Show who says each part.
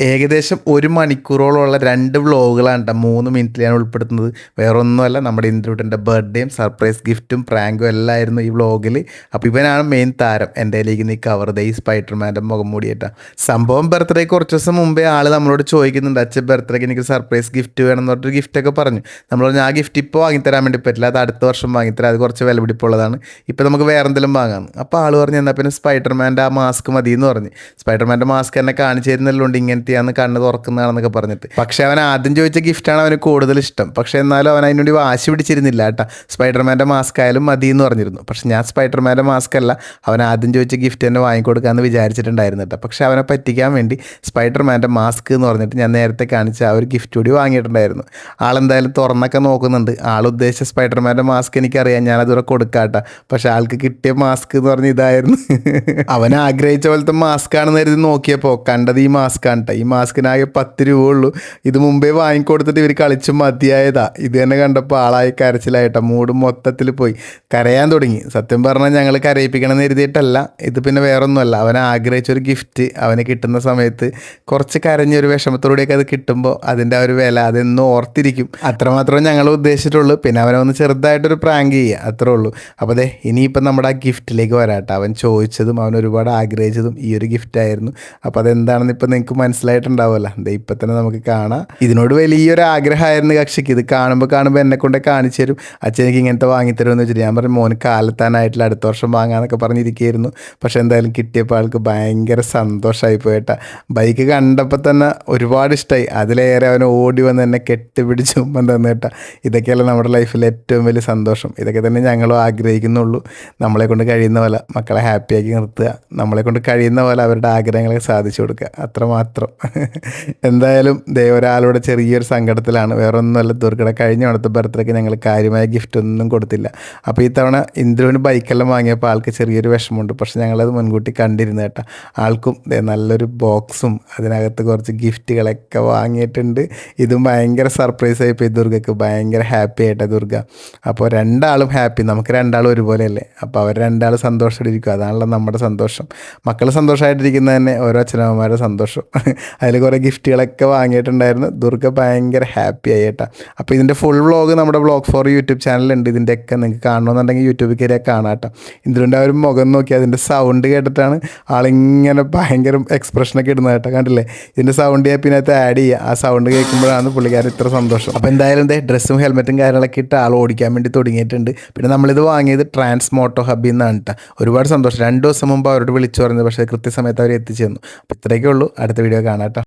Speaker 1: ഏകദേശം 1 മണിക്കൂറോളമുള്ള 2 വ്ലോഗുകളാണ് ട്ടോ 3 മിനിറ്റിൽ ഞാൻ ഉൾപ്പെടുത്തുന്നത്. വേറൊന്നുമല്ല, നമ്മുടെ ഇന്ദ്രൂട്ടൻ്റെ ബർത്ത്ഡേയും സർപ്രൈസ് ഗിഫ്റ്റും പ്രാങ്കും എല്ലാം ആയിരുന്നു ഈ വ്ലോഗിൽ. അപ്പോൾ ഇവനാണ് മെയിൻ താരം. എൻ്റെ കയ്യിലേക്ക് ഈ കവർ ഈ സ്പൈഡർമാൻ്റെ മുഖം മൂടിയിട്ടാണ്. സംഭവം ബർത്ത്ഡേ കുറച്ച് ദിവസം മുമ്പേ ആൾ നമ്മളോട് ചോദിക്കുന്നുണ്ട്, അച്ഛൻ ബർത്ത്ഡേക്ക് എനിക്ക് സർപ്രൈസ് ഗിഫ്റ്റ് വേണം എന്ന് പറഞ്ഞിട്ട് ഗിഫ്റ്റൊക്കെ പറഞ്ഞു. നമ്മൾ പറഞ്ഞു ആ ഗിഫ്റ്റ് ഇപ്പോൾ വാങ്ങിത്തരാൻ വേണ്ടി പറ്റില്ല, അത് അടുത്ത വർഷം വാങ്ങിത്തരാം, അത് കുറച്ച് വിലപിടിപ്പുള്ളതാണ്, ഇപ്പോൾ നമുക്ക് വേറെ എന്തെങ്കിലും വാങ്ങാമെന്ന്. അപ്പോൾ ആൾ പറഞ്ഞു എന്നാൽ പിന്നെ സ്പൈഡർമാൻ്റെ ആ മാസ്ക് മതി എന്ന് പറഞ്ഞു. സ്പൈഡർമാൻ്റെ മാസ്ക് എന്നെ കാണിച്ചു തരുന്നല്ലോണ്ട് ഇങ്ങനത്തെയാണ് കണ്ണ് തുറക്കുന്നതാണെന്നൊക്കെ പറഞ്ഞിട്ട്. പക്ഷേ അവൻ ആദ്യം ചോദിച്ച ഗിഫ്റ്റാണ് അവന് കൂടുതൽ ഇഷ്ടം. പക്ഷേ എന്നാലും അവൻ അതിനുവേണ്ടി വാശി പിടിച്ചിരുന്നില്ല കേട്ടോ. സ്പൈഡർമാൻ്റെ മാസ്ക് ആയാലും മതി എന്ന് പറഞ്ഞിരുന്നു. പക്ഷെ ഞാൻ സ്പൈഡർമാൻ്റെ മാസ്ക് അല്ല, അവൻ ആദ്യം ചോദിച്ച ഗിഫ്റ്റ് തന്നെ വാങ്ങിക്കൊടുക്കാമെന്ന് വിചാരിച്ചിട്ടുണ്ടായിരുന്നു കേട്ടോ. പക്ഷേ അവനെ പറ്റിക്കാൻ വേണ്ടി സ്പൈഡർമാൻ്റെ മാസ്ക് എന്ന് പറഞ്ഞിട്ട് ഞാൻ നേരത്തെ കാണിച്ച ആ ഒരു ഗിഫ്റ്റ് കൂടി വാങ്ങിയിട്ടുണ്ടായിരുന്നു. ആളെന്തായാലും തുറന്നൊക്കെ നോക്കുന്നുണ്ട്. ആൾ ഉദ്ദേശിച്ച സ്പൈഡർമാൻ്റെ മാസ്ക് എനിക്കറിയാം, ഞാനതുവരെ കൊടുക്കാട്ടോ. പക്ഷെ ആൾക്ക് കിട്ടിയ മാസ്ക് എന്ന് പറഞ്ഞ് ഇതായിരുന്നു. അവൻ ആഗ്രഹിച്ച പോലത്തെ മാസ്ക് ആണെന്ന് കരുതി നോക്കിയപ്പോൾ കണ്ടത് ഈ മാസ്ക് ആണ് കേട്ടോ. ഈ മാസ്കിനാകെ 10 രൂപ ഉള്ളൂ. ഇത് മുമ്പേ വാങ്ങിക്കൊടുത്തിട്ട് ഇവർ കളിച്ച് മതിയായതാ. ഇത് തന്നെ കണ്ടപ്പോൾ ആളായി കരച്ചിലായിട്ടാ. മൂഡ് മൊത്തത്തിൽ പോയി, കരയാൻ തുടങ്ങി. സത്യം പറഞ്ഞാൽ ഞങ്ങൾ കരയിപ്പിക്കണമെന്ന് എഴുതിയിട്ടല്ല, ഇത് പിന്നെ വേറൊന്നുമല്ല. അവൻ ആഗ്രഹിച്ചൊരു ഗിഫ്റ്റ് അവന് കിട്ടുന്ന സമയത്ത് കുറച്ച് കരഞ്ഞൊരു വിഷമത്തോടെയൊക്കെ അത് കിട്ടുമ്പോൾ അതിൻ്റെ ആ ഒരു വില അതെന്നും ഓർത്തിരിക്കും. അത്രമാത്രമേ ഞങ്ങൾ ഉദ്ദേശിച്ചിട്ടുള്ളൂ. പിന്നെ അവനെ ഒന്ന് ചെറുതായിട്ടൊരു പ്രാങ്ക് ചെയ്യുക, അത്രേ ഉള്ളൂ. അപ്പോൾ അതെ, ഇനിയിപ്പം നമ്മുടെ ആ ഗിഫ്റ്റിലേക്ക് വരാട്ടോ. അവൻ ചോദിച്ചതും അവൻ ഒരുപാട് ആഗ്രഹിച്ചതും ഈ ഒരു ഗിഫ്റ്റായിരുന്നു. അപ്പോൾ അതെന്താണെന്ന് ഇപ്പം നിങ്ങൾക്ക് മനസ്സിലായിട്ടുണ്ടാവുമല്ലോ. ദേ ഇപ്പം തന്നെ നമുക്ക് കാണാം. ഇതിനോട് വലിയൊരു ആഗ്രഹമായിരുന്നു കക്ഷിക്ക്. ഇത് കാണുമ്പോൾ എന്നെ കൊണ്ട് കാണിച്ചു തരും, അച്ഛൻ എനിക്ക് ഇങ്ങനത്തെ വാങ്ങിത്തരുമെന്ന് വെച്ചിട്ട്. ഞാൻ പറഞ്ഞു മോന് കാലത്താനായിട്ടില്ല, അടുത്ത വർഷം വാങ്ങാമെന്നൊക്കെ പറഞ്ഞിരിക്കുകയായിരുന്നു. പക്ഷെ എന്തായാലും കിട്ടിയപ്പോൾ ആൾക്ക് ഭയങ്കര സന്തോഷമായി പോയിട്ടാ. ബൈക്ക് കണ്ടപ്പോൾ തന്നെ ഒരുപാട് ഇഷ്ടമായി. അതിലേറെ അവൻ ഓടി വന്ന് എന്നെ കെട്ടിപ്പിടിച്ച് ഉമ്മൻ തന്നേട്ടാ. ഇതൊക്കെയല്ല നമ്മുടെ ലൈഫിലെ ഏറ്റവും വലിയ സന്തോഷം. ഇതൊക്കെ തന്നെ ഞങ്ങളും ആഗ്രഹിക്കുന്നുള്ളൂ. നമ്മളെ കൊണ്ട് കഴിയുന്ന പോലെ മക്കളെ ഹാപ്പിയാക്കി നിർത്തുക, നമ്മളെ കൊണ്ട് കഴിയുന്ന പോലെ അവരുടെ ആഗ്രഹങ്ങളെ സാധിച്ചു കൊടുക്കുക, അത്രമാത്രം. എന്തായാലും ഒരാളുടെ ചെറിയൊരു സങ്കടത്തിലാണ്, വേറെ ഒന്നുമല്ല. ദുർഘട കഴിഞ്ഞ അടുത്ത ബർത്ത്ഡേക്ക് ഞങ്ങൾ കാര്യമായ ഗിഫ്റ്റ് ഒന്നും കൊടുത്തില്ല. അപ്പോൾ ഈ തവണ ഇന്ദ്രുവിന് ബൈക്കെല്ലാം വാങ്ങിയപ്പോൾ ആൾക്ക് ചെറിയൊരു വിഷമമുണ്ട്. പക്ഷെ ഞങ്ങളത് മുൻകൂട്ടി കണ്ടിരുന്നു കേട്ടോ. ആൾക്കും നല്ലൊരു ബോക്സും അതിനകത്ത് കുറച്ച് ഗിഫ്റ്റുകളൊക്കെ വാങ്ങിയിട്ടുണ്ട്. ഇതും ഭയങ്കര സർപ്രൈസ് ആയിപ്പോയി ദുർഗക്ക്. ഭയങ്കര ഹാപ്പി ആയിട്ടാ ദുർഗ. അപ്പോൾ രണ്ടാളും ഹാപ്പി, നമുക്ക് രണ്ടാളും ഒരുപോലെയല്ലേ. അപ്പോൾ അവർ രണ്ടാളും സന്തോഷമായിട്ടിരിക്കും, അതാണല്ലോ നമ്മുടെ സന്തോഷം. മക്കൾ സന്തോഷമായിട്ടിരിക്കുന്നത് തന്നെ ഓരോ അച്ഛനമ്മമാരുടെ സന്തോഷം. അതിൽ കുറേ ഗിഫ്റ്റുകളൊക്കെ വാങ്ങിയിട്ടുണ്ടായിരുന്നു. ദുർഗ ഭയങ്കര ഹാപ്പി ആയിട്ടാ. അപ്പോൾ ഇതിൻ്റെ ഫുൾ വ്ളോഗ് നമ്മുടെ വ്ളോഗ് ഫോർ യൂട്യൂബ് ചാനലുണ്ട്. ഇതിൻ്റെയൊക്കെ നിങ്ങൾക്ക് കാണണമെന്നുണ്ടെങ്കിൽ യൂട്യൂബിൽ കയറിയാൽ കാണാം കേട്ടോ. ഇതിൻ്റെ ആ ഒരു മുഖം നോക്കി അതിൻ്റെ സൗണ്ട് കേട്ടിട്ടാണ് ആളിങ്ങനെ ഭയങ്കര എക്സ്പ്രഷനൊക്കെ ഇടുന്നത് കേട്ടോ. കണ്ടില്ലേ, ഇതിൻ്റെ സൗണ്ട് ഞാൻ പിന്നെ അത് ആഡ് ചെയ്യുക. ആ സൗണ്ട് കേൾക്കുമ്പോഴാണ് പുള്ളിക്കാരൻ ഇത്ര സന്തോഷം. അപ്പോൾ എന്തായാലും ഡ്രസ്സും ഹെൽമെറ്റും കാര്യങ്ങളൊക്കെ ഇട്ട് ആൾ ഓടിക്കാൻ വേണ്ടി തുടങ്ങിയിട്ടുണ്ട്. പിന്നെ നമ്മളിത് വാങ്ങിയത് ട്രാൻസ് മോട്ടോ ഹബിൽ നിന്നാണ് കേട്ടോ. ഒരുപാട് സന്തോഷം. 2 ദിവസം മുമ്പ് അവരോട് വിളിച്ചു പറഞ്ഞത്, പക്ഷേ കൃത്യസമയത്ത് അവർ എത്തിച്ചു തന്നു. അപ്പോൾ ഇത്രയൊക്കെ ഉള്ളൂ. അടുത്ത വീഡിയോ കാണാം കേട്ടോ.